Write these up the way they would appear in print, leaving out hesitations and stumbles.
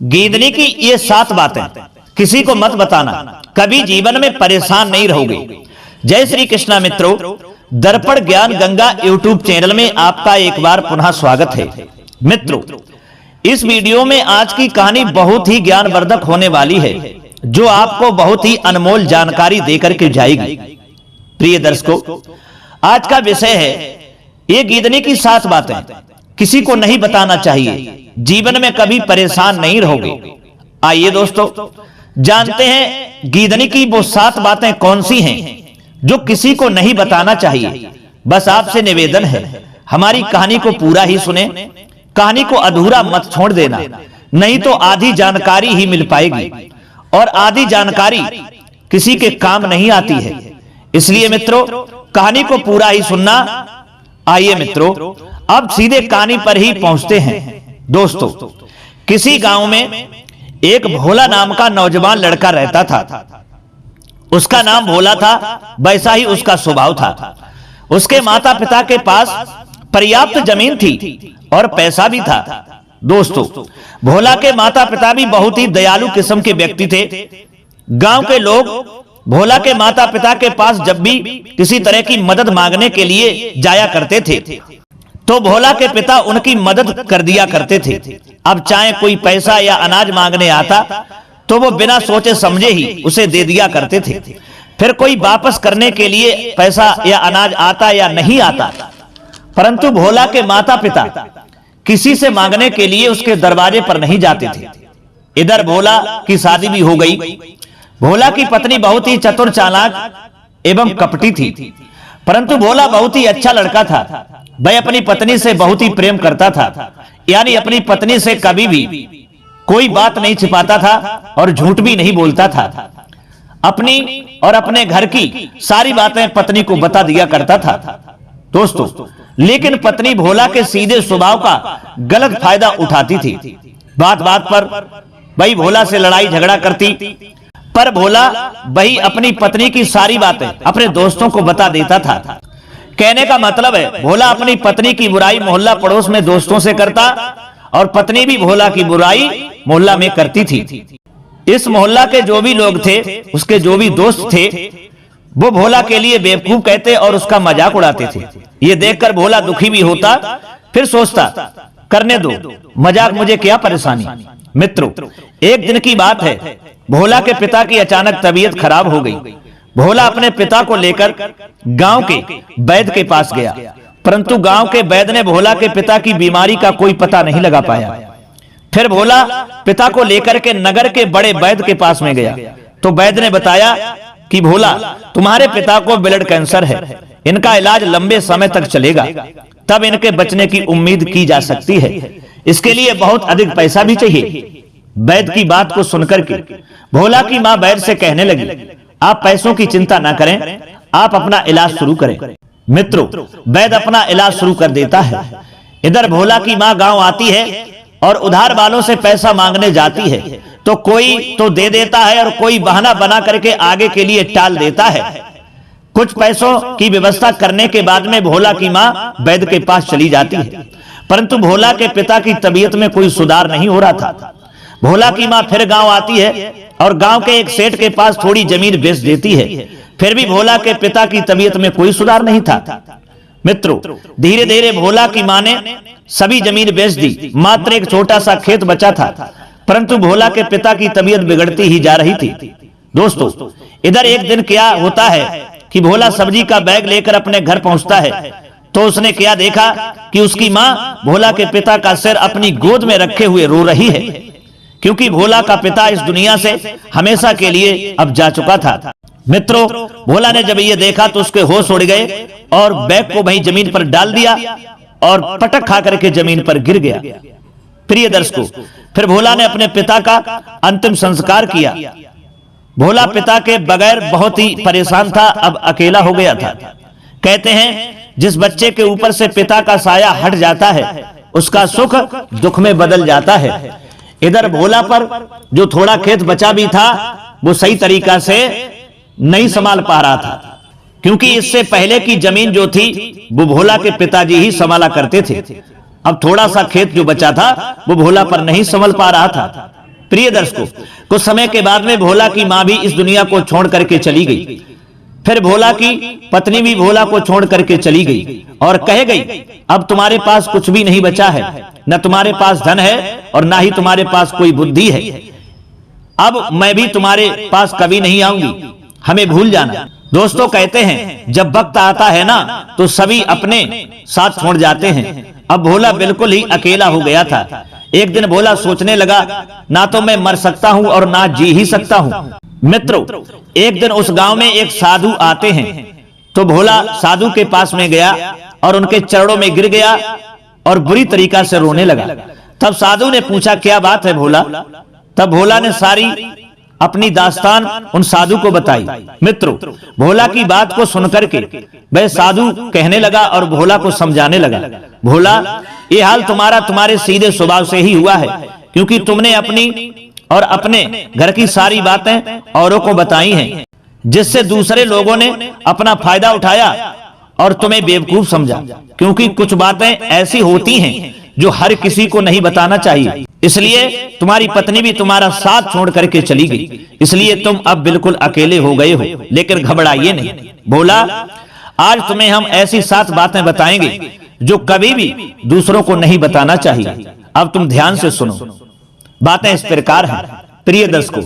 गीदनी की ये 7 बातें किसी को मत बताना, कभी जीवन में परेशान नहीं रहोगे। जय श्री कृष्णा मित्रों, दर्पण ज्ञान गंगा यूट्यूब चैनल में आपका एक बार पुनः स्वागत है। मित्रों, इस वीडियो में आज की कहानी बहुत ही ज्ञानवर्धक होने वाली है, जो आपको बहुत ही अनमोल जानकारी देकर के जाएगी। प्रिय दर्शकों, आज का विषय है ये गीदनी की 7 बातें किसी को नहीं बताना चाहिए, जीवन में कभी परेशान नहीं रहोगे। आइए दोस्तों, जानते हैं गीदनी की वो 7 बातें कौन सी हैं जो किसी को नहीं बताना चाहिए। बस आपसे निवेदन है, हमारी कहानी को पूरा ही सुने, कहानी को अधूरा मत छोड़ देना, नहीं तो आधी जानकारी ही मिल पाएगी और आधी जानकारी किसी के काम नहीं आती है। इसलिए मित्रों, कहानी को पूरा ही सुनना। आइए मित्रों, अब सीधे कहानी पर ही पहुंचते हैं। दोस्तों, किसी गांव में एक भोला नाम का नौजवान लड़का रहता था। उसका नाम भोला था, वैसा ही उसका स्वभाव था। उसके माता पिता के पास पर्याप्त जमीन थी और पैसा भी था। दोस्तों, भोला के माता पिता भी बहुत ही दयालु किस्म के व्यक्ति थे। गांव के लोग भोला के माता पिता के पास जब भी किसी तरह की मदद मांगने के लिए जाया करते थे तो भोला के पिता उनकी मदद कर दिया करते थे। अब चाहे कोई पैसा या अनाज मांगने आता तो वो बिना सोचे समझे ही उसे दे दिया करते थे। फिर कोई वापस करने के लिए पैसा या अनाज आता या नहीं आता, परंतु भोला के माता पिता किसी से मांगने के लिए उसके दरवाजे पर नहीं जाते थे। इधर भोला की शादी भी हो गई। भोला की पत्नी बहुत ही चतुर, चालाक एवं कपटी थी, परंतु भोला बहुत ही अच्छा लड़का था। वह अपनी पत्नी से बहुत ही प्रेम करता था, यानी अपनी पत्नी से कभी भी कोई बात नहीं छिपाता था और झूठ भी नहीं बोलता था। अपनी और अपने घर की सारी बातें पत्नी को बता दिया करता था। दोस्तों, लेकिन पत्नी भोला के सीधे स्वभाव का गलत फायदा उठाती थी। बात बात पर वही भोला से लड़ाई झगड़ा करती, पर भोला वही अपनी पत्नी की सारी बातें अपने दोस्तों को बता देता था। कहने का मतलब है, भोला अपनी पत्नी की बुराई मोहल्ला पड़ोस में दोस्तों से करता और पत्नी भी भोला की बुराई मोहल्ला में करती थी। इस मोहल्ला के जो भी लोग थे, उसके जो भी दोस्त थे, वो भोला के लिए बेवकूफ कहते और उसका मजाक उड़ाते थे। ये देखकर भोला दुखी भी होता, फिर सोचता करने दो, मजाक, मुझे क्या परेशानी। मित्रों, एक दिन की बात है, भोला के पिता की अचानक तबीयत खराब हो गई। भोला अपने पिता को लेकर गांव के वैद्य के पास गया, परंतु गांव के वैद्य ने भोला के पिता की बीमारी का कोई पता नहीं लगा पाया। फिर भोला पिता को लेकर के नगर के बड़े वैद्य के पास में गया, तो वैद्य ने बताया कि भोला, तुम्हारे पिता को ब्लड कैंसर है, इनका इलाज लंबे समय तक चलेगा, तब इनके बचने की उम्मीद की जा सकती है। इसके लिए बहुत अधिक पैसा भी चाहिए। वैद्य की बात को सुनकर के भोला की मां वैद्य से कहने लगी, आप पैसों की चिंता ना करें, आप अपना इलाज शुरू करें। मित्रों, वैद्य अपना इलाज शुरू कर देता है। इधर भोला की मां गांव आती है और उधार वालों से पैसा मांगने जाती है, तो कोई तो दे देता है और कोई बहाना बना करके आगे के लिए टाल देता है। कुछ पैसों की व्यवस्था करने के बाद में भोला की मां वैद्य के पास चली जाती है, परंतु भोला के पिता की तबीयत में कोई सुधार नहीं हो रहा था। भोला की मां फिर गांव आती है और गांव के एक सेठ के पास थोड़ी जमीन बेच देती है, फिर भी भोला के पिता की तबीयत में कोई सुधार नहीं था। मित्रों, धीरे धीरे भोला की मां ने सभी जमीन बेच दी, मात्र एक छोटा सा खेत बचा था, परंतु भोला के पिता की तबीयत बिगड़ती ही जा रही थी। दोस्तों, इधर एक दिन क्या होता है कि भोला सब्जी का बैग लेकर अपने घर पहुंचता है, तो उसने क्या देखा कि उसकी मां भोला के पिता का सिर अपनी गोद में रखे हुए रो रही है, क्योंकि भोला का पिता इस दुनिया से हमेशा के लिए अब जा चुका था। मित्रों, भोला ने जब ये देखा तो उसके होश उड़ गए और बैग को वहीं जमीन पर डाल दिया और पटक खा करके जमीन पर गिर गया। प्रिय दर्शकों, फिर भोला ने अपने पिता का अंतिम संस्कार किया। भोला पिता के बगैर बहुत ही परेशान था, अब अकेला हो गया था। कहते हैं, जिस बच्चे के ऊपर से पिता का साया हट जाता है, उसका सुख दुख में बदल जाता है। इधर भोला पर जो थोड़ा खेत बचा भी था, वो सही तरीका से नहीं संभाल पा रहा था। क्योंकि इससे पहले की जमीन जो थी वो भोला के पिताजी ही संभाला करते थे। अब थोड़ा सा खेत जो बचा था वो भोला पर नहीं संभल पा रहा था। प्रिय दर्शकों, कुछ समय के बाद में भोला की मां भी इस दुनिया को छोड़ करके चली गई। फिर भोला की पत्नी भी भोला को छोड़ करके चली गई और कह गई, अब तुम्हारे पास कुछ भी नहीं बचा है, न तुम्हारे पास धन है और ना ही तुम्हारे पास कोई बुद्धि है। अब मैं भी तुम्हारे पास कभी नहीं आऊंगी, हमें भूल जाना। दोस्तों, कहते हैं जब वक्त आता है ना तो सभी अपने साथ छोड़ जाते हैं। अब भोला बिल्कुल ही अकेला हो गया था। एक दिन भोला सोचने लगा, ना तो मैं मर सकता हूं और ना जी ही सकता हूं। मित्रों, एक दिन उस गांव में एक साधु आते हैं, तो भोला साधु के पास में गया और उनके चरणों में गिर गया और बुरी तरीका से रोने लगा। तब साधु ने पूछा, क्या बात है भोला? तब भोला ने सारी अपनी दास्तान उन साधु को बताई। मित्रों, भोला की बात को सुनकर के वह साधु कहने लगा और भोला को समझाने लगा, भोला, ये हाल तुम्हारा तुम्हारे सीधे स्वभाव से ही हुआ है, क्योंकि तुमने अपनी और अपने घर की सारी बातें औरों को बताई हैं, जिससे दूसरे लोगों ने अपना फायदा उठाया और तुम्हें बेवकूफ समझा। क्योंकि कुछ बातें ऐसी होती हैं जो हर किसी को नहीं बताना चाहिए। इसलिए तुम्हारी पत्नी भी तुम्हारा साथ छोड़ करके चली गई, इसलिए तुम अब बिल्कुल अकेले हो गए हो। लेकिन घबराइए नहीं भोला, आज तुम्हें हम ऐसी 7 बातें बताएंगे जो कभी भी दूसरों को नहीं बताना चाहिए। अब तुम ध्यान से सुनो। बातें इस प्रकार हैं। प्रिय दर्शकों,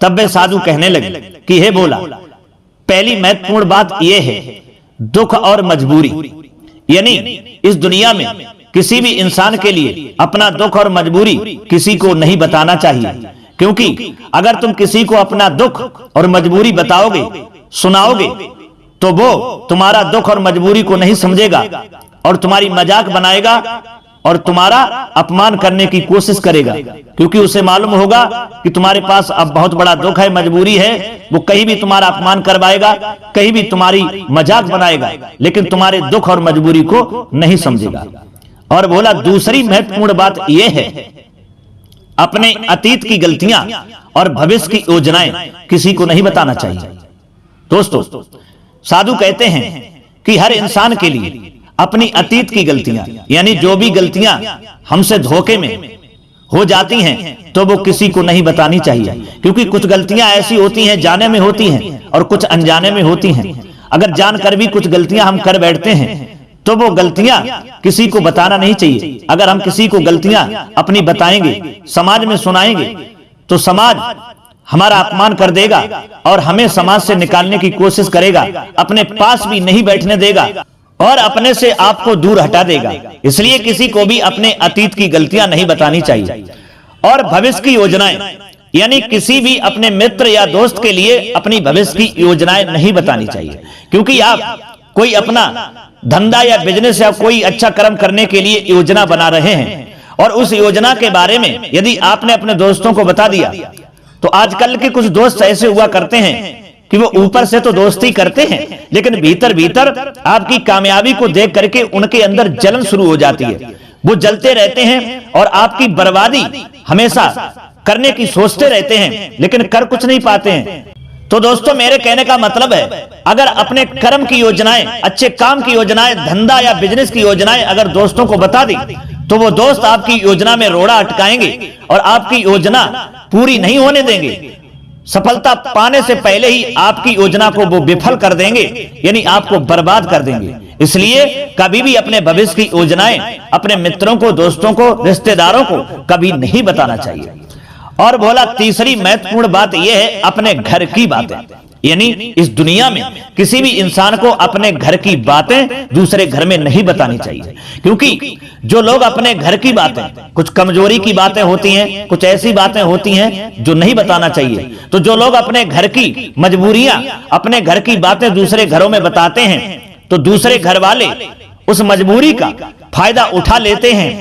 तब वे साधु कहने लगे कि हे भोला, पहली महत्वपूर्ण बात यह है, दुख और मजबूरी। यानी इस दुनिया में किसी भी इंसान के लिए अपना दुख और मजबूरी किसी को नहीं बताना चाहिए, क्योंकि अगर तुम किसी को अपना दुख और मजबूरी बताओगे, सुनाओगे, तो वो तुम्हारा दुख और मजबूरी को नहीं समझेगा और तुम्हारी मजाक बनाएगा और तुम्हारा अपमान करने की कोशिश करेगा, क्योंकि उसे मालूम होगा कि तुम्हारे पास अब बहुत बड़ा दुख है, मजबूरी है। वो कहीं भी तुम्हारा अपमान करवाएगा, कहीं भी तुम्हारी मजाक बनाएगा, लेकिन तुम्हारे दुख और मजबूरी को नहीं समझेगा। और बोला, दूसरी महत्वपूर्ण बात यह है, अपने अतीत की गलतियां और भविष्य की योजनाएं किसी को नहीं बताना चाहिए। दोस्तों, साधु कहते हैं कि हर इंसान के लिए अपनी अतीत की गलतियां, यानी जो भी गलतियां हमसे धोखे में हो जाती हैं, तो वो किसी को नहीं बतानी चाहिए, क्योंकि कुछ गलतियां ऐसी होती हैं जाने में होती हैं और कुछ अनजाने में होती हैं। अगर जानकर भी कुछ गलतियां हम कर बैठते हैं तो वो गलतियां किसी को बताना नहीं चाहिए। अगर हम किसी को गलतियां अपनी बताएंगे, समाज में सुनाएंगे, तो समाज हमारा अपमान कर देगा और हमें समाज से निकालने की कोशिश करेगा, अपने पास भी नहीं बैठने देगा और अपने से आपको दूर हटा देगा। इसलिए किसी को भी अपने अतीत की गलतियां नहीं बतानी चाहिए। और भविष्य की योजनाएं, यानी किसी भी अपने मित्र या दोस्त के लिए अपनी भविष्य की योजनाएं नहीं बतानी चाहिए, क्योंकि आप कोई अपना धंधा या बिजनेस या कोई अच्छा कर्म करने के लिए योजना बना रहे हैं और उस योजना के बारे में यदि आपने अपने दोस्तों को बता दिया, तो आजकल के कुछ दोस्त ऐसे हुआ करते हैं कि वो ऊपर से तो दोस्ती करते हैं, लेकिन भीतर भीतर आपकी कामयाबी को देख करके उनके अंदर जलन शुरू हो जाती है। वो जलते रहते हैं और आपकी बर्बादी हमेशा करने की सोचते रहते हैं, लेकिन कर कुछ नहीं पाते हैं। तो दोस्तों, मेरे कहने का मतलब है, अगर अपने कर्म की योजनाएं, अच्छे काम की योजनाएं, धंधा या बिजनेस की योजनाएं अगर दोस्तों को बता दी, तो वो दोस्त आपकी योजना में रोड़ा अटकाएंगे और आपकी योजना पूरी नहीं होने देंगे। सफलता पाने से पहले ही आपकी योजना को वो विफल कर देंगे, यानी आपको बर्बाद कर देंगे। इसलिए कभी भी अपने भविष्य की योजनाएं अपने मित्रों को, दोस्तों को, रिश्तेदारों को कभी नहीं बताना चाहिए। और बोला, तीसरी महत्वपूर्ण बात यह है, अपने घर की बातें। यानी इस दुनिया में किसी भी इंसान को अपने घर की बातें दूसरे घर में नहीं बतानी चाहिए, क्योंकि जो लोग अपने घर की बातें, कुछ कमजोरी की बातें होती हैं, कुछ ऐसी बातें होती हैं जो नहीं बताना चाहिए। तो जो लोग अपने घर की मजबूरियां, अपने घर की बातें दूसरे घरों में बताते हैं, तो दूसरे घर वाले उस मजबूरी का फायदा उठा लेते हैं,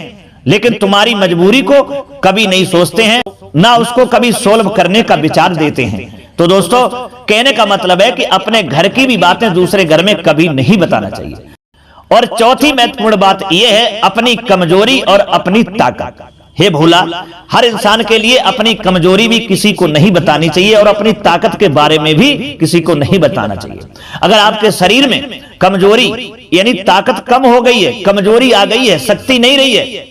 लेकिन तुम्हारी मजबूरी को कभी नहीं सोचते हैं, ना उसको कभी सोल्व करने का विचार देते हैं। तो दोस्तों, कहने का मतलब है कि अपने घर की भी बातें दूसरे घर में कभी नहीं बताना चाहिए। और चौथी महत्वपूर्ण बात यह है, अपनी कमजोरी और अपनी ताकत। हे भोला, हर इंसान के लिए अपनी कमजोरी भी किसी को नहीं बतानी चाहिए और अपनी ताकत के बारे में भी किसी को नहीं बताना चाहिए। अगर आपके शरीर में कमजोरी यानी ताकत कम हो गई है, कमजोरी आ गई है, शक्ति नहीं रही है,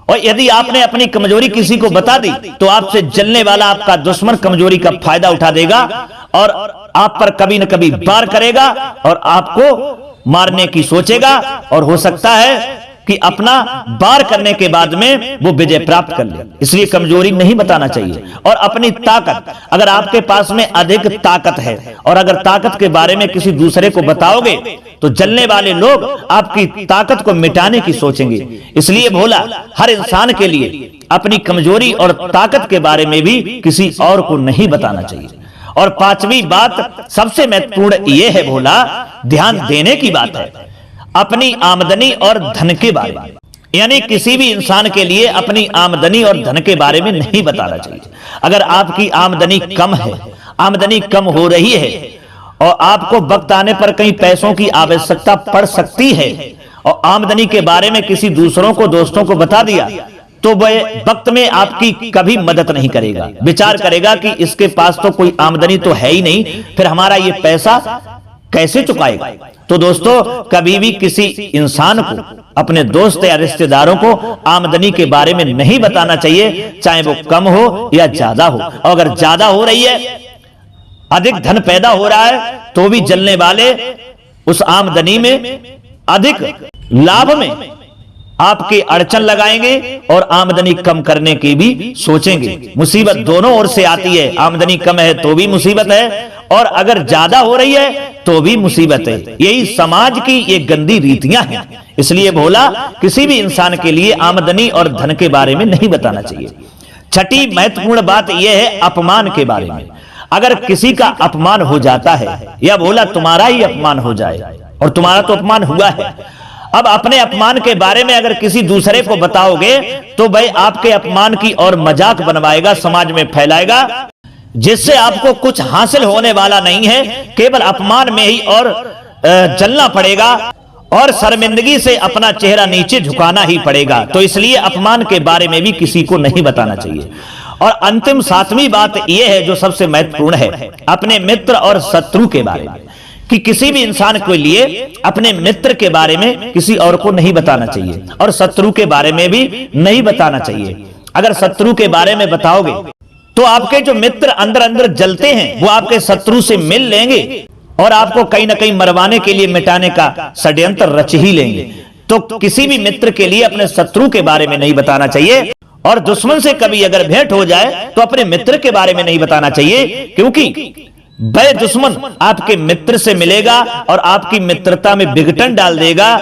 और यदि आपने अपनी कमजोरी किसी को बता दी तो आपसे जलने वाला आपका दुश्मन कमजोरी का फायदा उठा देगा और आप पर कभी न कभी वार करेगा और आपको मारने की सोचेगा, और हो सकता है कि अपना वार करने के बाद में वो विजय प्राप्त कर ले। इसलिए कमजोरी नहीं बताना चाहिए। और अपनी ताकत, अगर आपके पास में अधिक ताकत है और अगर ताकत के बारे में किसी दूसरे को बताओगे तो जलने वाले लोग आपकी ताकत को मिटाने की सोचेंगे। इसलिए भोला, हर इंसान के लिए अपनी कमजोरी और ताकत के बारे में भी किसी और को नहीं बताना चाहिए। और पांचवी बात सबसे महत्वपूर्ण यह है भोला, ध्यान देने की बात है, अपनी आमदनी और धन के बारे में। यानी किसी भी इंसान के लिए अपनी आमदनी और धन के बारे में नहीं बताना चाहिए। अगर आपकी आमदनी कम है, आमदनी कम हो रही है और आपको वक्त आने पर कहीं पैसों की आवश्यकता पड़ सकती है और आमदनी के बारे में किसी दूसरों को, दोस्तों को बता दिया, तो वह वक्त में आपकी कभी मदद नहीं करेगा। विचार करेगा कि इसके पास तो कोई आमदनी तो है ही नहीं, फिर हमारा ये पैसा कैसे चुकाएगा। तो दोस्तों, कभी भी किसी इंसान को, अपने दोस्त या रिश्तेदारों को आमदनी के बारे में नहीं बताना चाहिए, चाहे वो कम हो या ज्यादा हो। और अगर ज्यादा हो रही है, अधिक धन पैदा हो रहा है, तो भी जलने वाले उस आमदनी में, अधिक लाभ में आपके अड़चन लगाएंगे और आमदनी कम करने की भी सोचेंगे। मुसीबत दोनों ओर से आती है, आमदनी कम है तो भी मुसीबत है और अगर ज्यादा हो रही है तो भी मुसीबत है। यही समाज की ये गंदी रीतियां हैं। इसलिए भोला, किसी भी इंसान के लिए आमदनी और धन के बारे में नहीं बताना चाहिए। छठी महत्वपूर्ण बात यह है अपमान के बारे में। अगर किसी का अपमान हो जाता है या भोला तुम्हारा ही अपमान हो जाए, और तुम्हारा तो अपमान हुआ है, अब अपने अपमान के बारे में अगर किसी दूसरे को बताओगे तो भाई आपके अपमान की और मजाक बनवाएगा, समाज में फैलाएगा, जिससे आपको कुछ हासिल होने वाला नहीं है, केवल अपमान में ही और जलना पड़ेगा और शर्मिंदगी से अपना चेहरा नीचे झुकाना ही पड़ेगा। तो इसलिए अपमान के बारे में भी किसी को नहीं बताना चाहिए। और अंतिम सातवीं बात यह है जो सबसे महत्वपूर्ण है, अपने मित्र और शत्रु के बारे में, कि किसी भी इंसान के लिए अपने मित्र के बारे में किसी और को नहीं बताना चाहिए और शत्रु के बारे में भी नहीं बताना चाहिए। अगर शत्रु के बारे में बताओगे तो आपके जो मित्र अंदर अंदर जलते हैं वो आपके शत्रु से मिल लेंगे और आपको कहीं ना कहीं मरवाने के लिए, मिटाने का षड्यंत्र रच ही लेंगे। तो किसी भी मित्र के लिए अपने शत्रु के बारे में नहीं बताना चाहिए। और दुश्मन से कभी अगर भेंट हो जाए तो अपने मित्र के बारे में नहीं बताना चाहिए, क्योंकि वह दुश्मन आपके मित्र से मिलेगा और आपकी मित्रता में विघटन डाल देगा,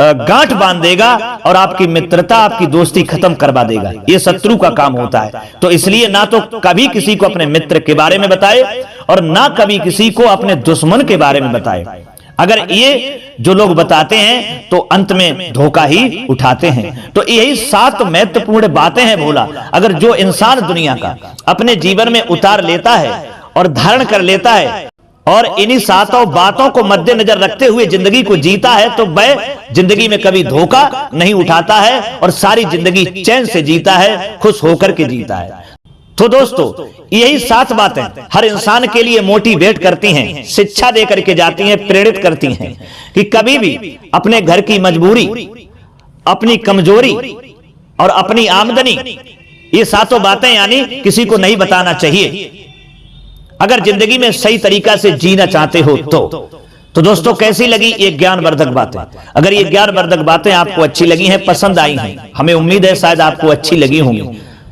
गांठ बांध देगा और आपकी मित्रता, आपकी दोस्ती खत्म करवा देगा। ये शत्रु का काम होता है। तो इसलिए ना तो कभी किसी को अपने मित्र के बारे में बताए और ना कभी किसी को अपने दुश्मन के बारे में बताए। अगर ये जो लोग बताते हैं तो अंत में धोखा ही उठाते हैं। तो यही 7 महत्वपूर्ण बातें हैं भोला। अगर जो इंसान दुनिया का अपने जीवन में उतार लेता है और धारण कर लेता है और इन्हीं 7 बातों को मद्देनजर रखते हुए जिंदगी को जीता है तो वह जिंदगी में कभी धोखा नहीं उठाता है और सारी जिंदगी चैन से जीता है, खुश होकर के जीता है। तो दोस्तों, यही 7 बातें हर इंसान के लिए मोटिवेट करती हैं, शिक्षा दे करके जाती हैं, प्रेरित करती हैं कि कभी भी अपने घर की मजबूरी, अपनी कमजोरी और अपनी आमदनी, ये 7 बातें यानी किसी को नहीं बताना चाहिए अगर जिंदगी में सही तरीका से जीना चाहते हो। तो दोस्तों, कैसी लगी ये ज्ञानवर्धक बातें? अगर ये ज्ञानवर्धक बातें आपको अच्छी लगी हैं, पसंद आई हैं, हमें उम्मीद है शायद आपको अच्छी लगी होंगी,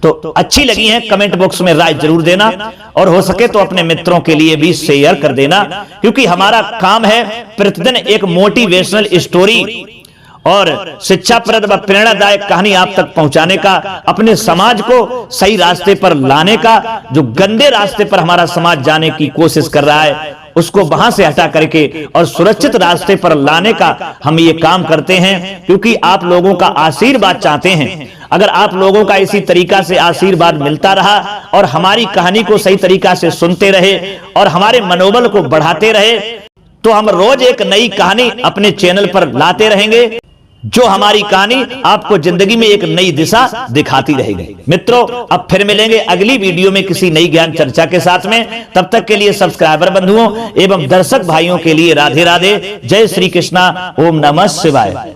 तो अच्छी लगी हैं कमेंट बॉक्स में राय जरूर देना और हो सके तो अपने मित्रों के लिए भी शेयर कर देना, क्योंकि हमारा काम है प्रतिदिन एक मोटिवेशनल स्टोरी और शिक्षाप्रद व प्रेरणादायक कहानी आप तक पहुंचाने का, अपने समाज को सही रास्ते पर लाने का। जो गंदे रास्ते पर हमारा समाज जाने की कोशिश कर रहा है उसको वहां से हटा करके और सुरक्षित रास्ते पर लाने का हम ये काम करते हैं, क्योंकि आप लोगों का आशीर्वाद चाहते हैं। अगर आप लोगों का इसी तरीका से आशीर्वाद मिलता रहा और हमारी कहानी को सही तरीका से सुनते रहे और हमारे मनोबल को बढ़ाते रहे तो हम रोज एक नई कहानी अपने चैनल पर लाते रहेंगे। जो हमारी कहानी आपको जिंदगी में एक नई दिशा दिखाती रहेगी। मित्रों, अब फिर मिलेंगे अगली वीडियो में किसी नई ज्ञान चर्चा के साथ में। तब तक के लिए सब्सक्राइबर बंधुओं एवं दर्शक भाइयों के लिए राधे राधे, जय श्री कृष्णा, ओम नमः शिवाय।